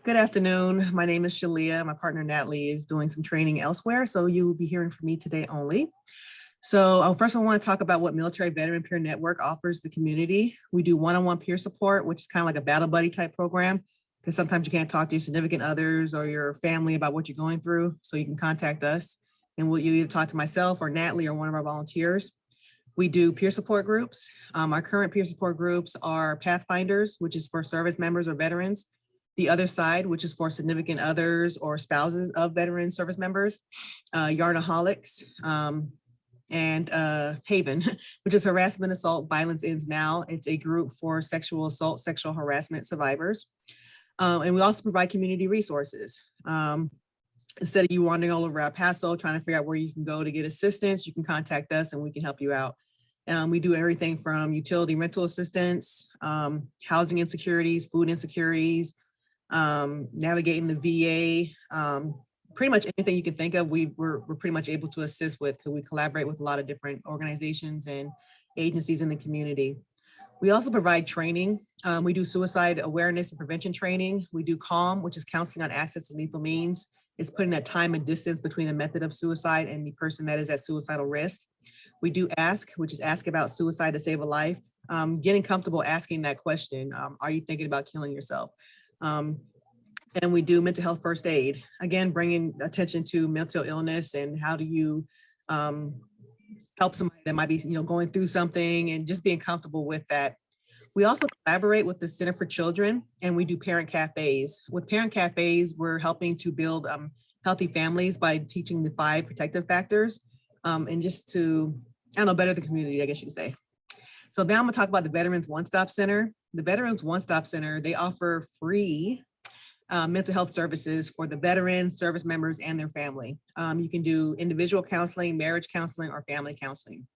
Good afternoon. My name is Shelia. My partner Natalie is doing some training elsewhere, so you will be hearing from me today only. So first I want to talk about what Military Veteran Peer Network offers the community. We do one-on-one peer support, which is kind of like a battle buddy type program, because sometimes you can't talk to your significant others or your family about what you're going through. So you can contact us and you either talk to myself or Natalie or one of our volunteers. We do peer support groups. Our current peer support groups are Pathfinders, which is for service members or veterans. The Other Side, which is for significant others or spouses of veteran service members. Yarnaholics, and Haven, which is Harassment, Assault, Violence Ends Now. It's a group for sexual assault, sexual harassment survivors. And we also provide community resources. Instead of you wandering all over El Paso trying to figure out where you can go to get assistance, you can contact us and we can help you out. We do everything from utility rental assistance, housing insecurities, food insecurities, navigating the VA, pretty much anything you can think of, we're pretty much able to assist with, because we collaborate with a lot of different organizations and agencies in the community. We also provide training. We do suicide awareness and prevention training. We do CALM, which is counseling on access to lethal means. It's putting that time and distance between the method of suicide and the person that is at suicidal risk. We do ASK, which is ask about suicide to save a life. Getting comfortable asking that question. Are you thinking about killing yourself? And we do mental health first aid, again, bringing attention to mental illness and how do you help somebody that might be going through something, and just being comfortable with that. We also collaborate with the Center for Children, and we do parent cafes. With parent cafes, we're helping to build healthy families by teaching the 5 protective factors, and just to, better the community, I guess you could say. So now I'm gonna talk about the Veterans One-Stop Center. The Veterans One-Stop Center, they offer free mental health services for the veterans, service members, and their family. You can do individual counseling, marriage counseling, or family counseling.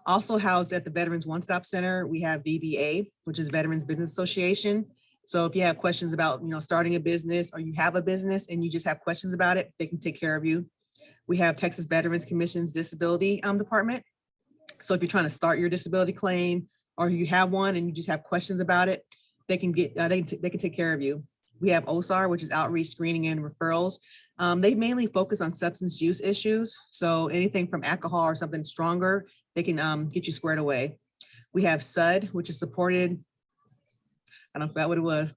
Also housed at the Veterans One-Stop Center, we have VBA, which is Veterans Business Association. So if you have questions about starting a business, or you have a business and you just have questions about it, they can take care of you. We have Texas Veterans Commission's Disability Department. So if you're trying to start your disability claim, or you have one and you just have questions about it, they can get they can take care of you. We have OSAR, which is outreach, screening, and referrals. They mainly focus on substance use issues. So anything from alcohol or something stronger, they can get you squared away. We have SUD, which is supported. I don't forget what it was.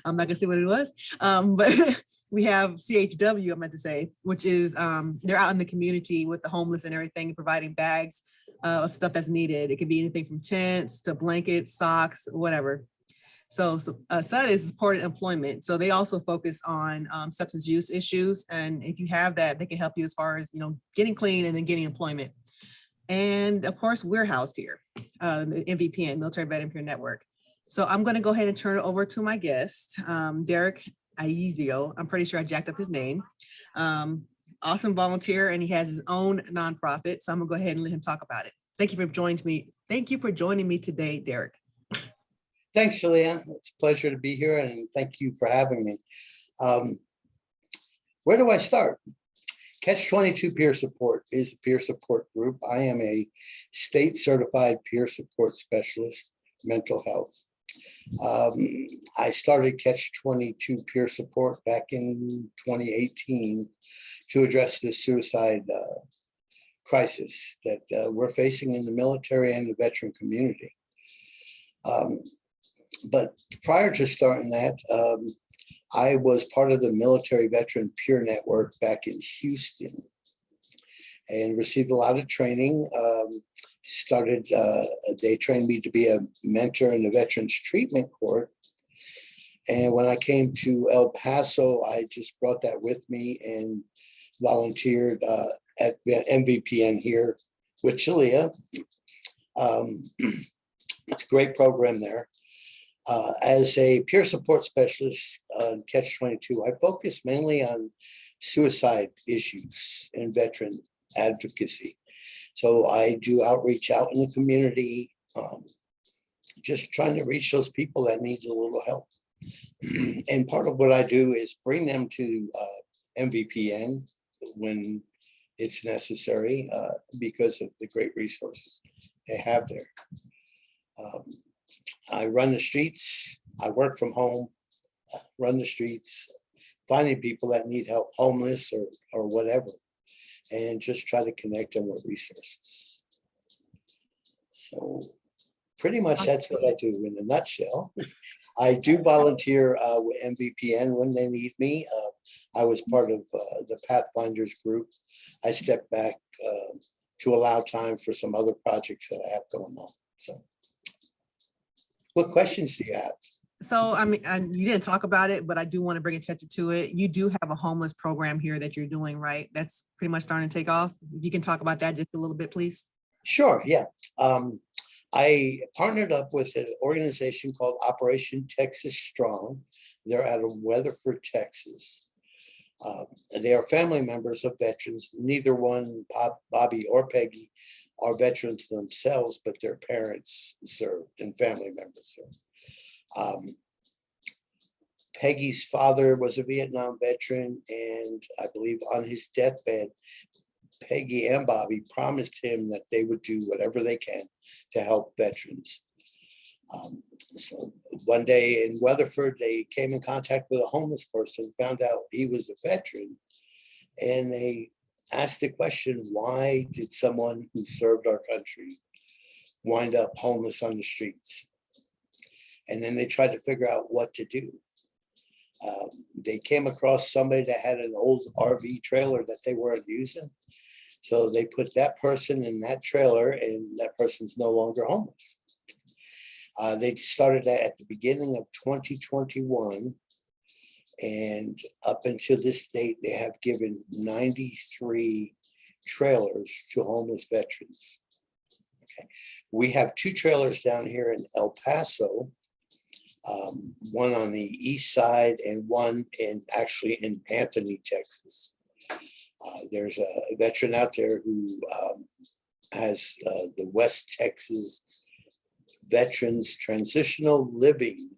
I'm not gonna say what it was, but we have CHW, I meant to say, which is they're out in the community with the homeless and everything, providing bags of stuff that's needed. It could be anything from tents to blankets, socks, whatever. So SUD is supported employment. So they also focus on substance use issues. And if you have that, they can help you as far as, getting clean and then getting employment. And of course, we're housed here, the MVPN, Military Veteran Peer Network. So I'm going to go ahead and turn it over to my guest, Derrick Iozzio. I'm pretty sure I jacked up his name. Awesome volunteer, and he has his own nonprofit. So I'm gonna go ahead and let him talk about it. Thank you for joining me. Thank you for joining me today, Derrick. Thanks, Shelia. It's a pleasure to be here, and thank you for having me. Where do I start? Catch22 Peer Support is a peer support group. I am a state certified peer support specialist, mental health. I started Catch22 Peer Support back in 2018 to address the suicide crisis that we're facing in the military and the veteran community. But prior to starting that, I was part of the Military Veteran Peer Network back in Houston and received a lot of training. They trained me to be a mentor in the Veterans Treatment Court. And when I came to El Paso, I just brought that with me and volunteered at MVPN here with Shelia. It's a great program there. As a peer support specialist on Catch22, I focus mainly on suicide issues and veteran advocacy. So I do outreach out in the community, just trying to reach those people that need a little help. And part of what I do is bring them to MVPN when it's necessary because of the great resources they have there. I run the streets, I work from home, run the streets, finding people that need help, homeless or whatever, and just try to connect them with resources. So pretty much that's what I do in a nutshell. I do volunteer with MVPN when they need me. I was part of the Pathfinders group. I stepped back to allow time for some other projects that I have going on. So what questions do you have? So, I mean, you didn't talk about it, but I do want to bring attention to it. You do have a homeless program here that you're doing, right? That's pretty much starting to take off. You can talk about that just a little bit, please. Sure, yeah. I partnered up with an organization called Operation Texas Strong. They're out of Weatherford, Texas. They are family members of veterans. Neither one, Bobby or Peggy, are veterans themselves, but their parents served and family members served. Peggy's father was a Vietnam veteran, and I believe on his deathbed, Peggy and Bobby promised him that they would do whatever they can to help veterans. So one day in Weatherford, they came in contact with a homeless person, found out he was a veteran, and they asked the question, why did someone who served our country wind up homeless on the streets? And then they tried to figure out what to do. They came across somebody that had an old RV trailer that they weren't using. So they put that person in that trailer, and that person's no longer homeless. They started that at the beginning of 2021. And up until this date, they have given 93 trailers to homeless veterans. Okay. We have 2 trailers down here in El Paso, one on the east side and one actually in Anthony, Texas. There's a veteran out there who has the West Texas Veterans Transitional Living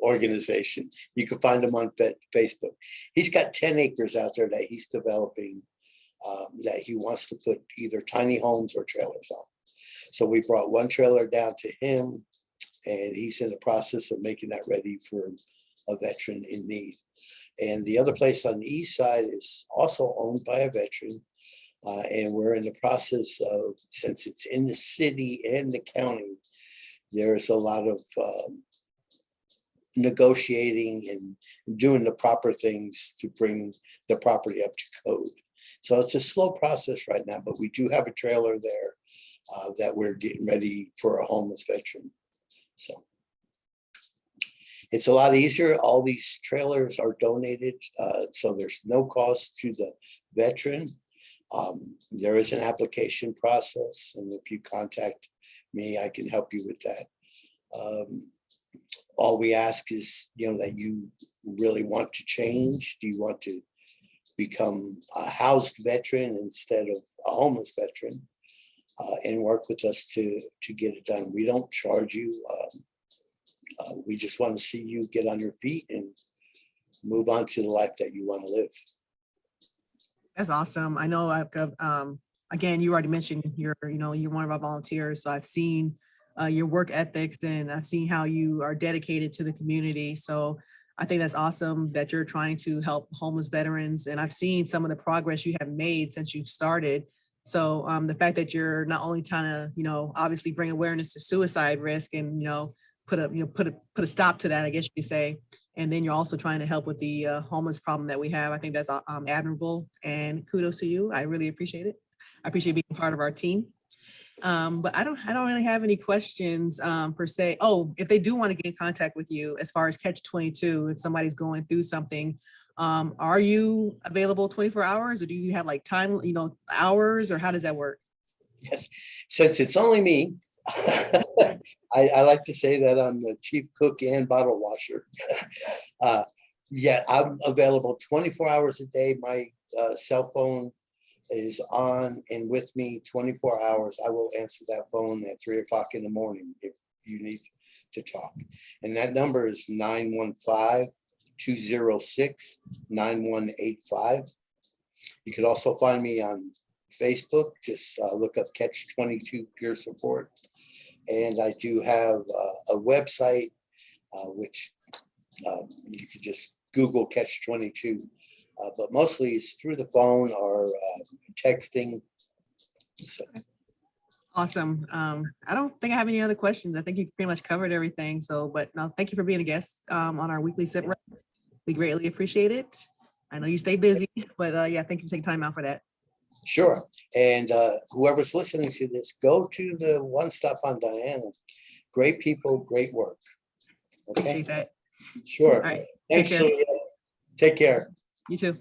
Organization. You can find him on Facebook. He's got 10 acres out there that he's developing that he wants to put either tiny homes or trailers on. So we brought one trailer down to him, and he's in the process of making that ready for a veteran in need. And the other place on the east side is also owned by a veteran. And we're in the process of, since it's in the city and the county, there's a lot of negotiating and doing the proper things to bring the property up to code. So it's a slow process right now, but we do have a trailer there that we're getting ready for a homeless veteran. So it's a lot easier. All these trailers are donated, so there's no cost to the veteran. There is an application process, and if you contact me, I can help you with that. All we ask is, that you really want to change. Do you want to become a housed veteran instead of a homeless veteran, and work with us to get it done? We don't charge you. We just want to see you get on your feet and move on to the life that you want to live. That's awesome. I know again, you already mentioned you're one of our volunteers. So I've seen your work ethics, and I've seen how you are dedicated to the community. So I think that's awesome that you're trying to help homeless veterans. And I've seen some of the progress you have made since you've started. So the fact that you're not only trying to, obviously bring awareness to suicide risk and, put a stop to that, I guess you could say. And then you're also trying to help with the homeless problem that we have. I think that's admirable, and kudos to you. I really appreciate it. I appreciate being part of our team. But I don't really have any questions per se. Oh, if they do want to get in contact with you as far as Catch22, if somebody's going through something, are you available 24 hours, or do you have like time, hours, or how does that work? Yes, since it's only me, I like to say that I'm the chief cook and bottle washer. Yeah, I'm available 24 hours a day. My cell phone is on and with me 24 hours. I will answer that phone at 3 o'clock in the morning if you need to talk. And that number is 915-206-9185. You could also find me on Facebook. Just look up Catch22 Peer Support. And I do have a website, which you could just Google Catch22. But mostly it's through the phone or texting. So. Awesome. I don't think I have any other questions. I think you pretty much covered everything. So, but no, thank you for being a guest on our weekly SITREP. We greatly appreciate it. I know you stay busy, but yeah, thank you for taking time out for that. Sure. And whoever's listening to this, go to the One Stop on Diana. Great people, great work. Okay. Appreciate that. Sure. All right. Thanks, Take care. Shelia. Take care. You too.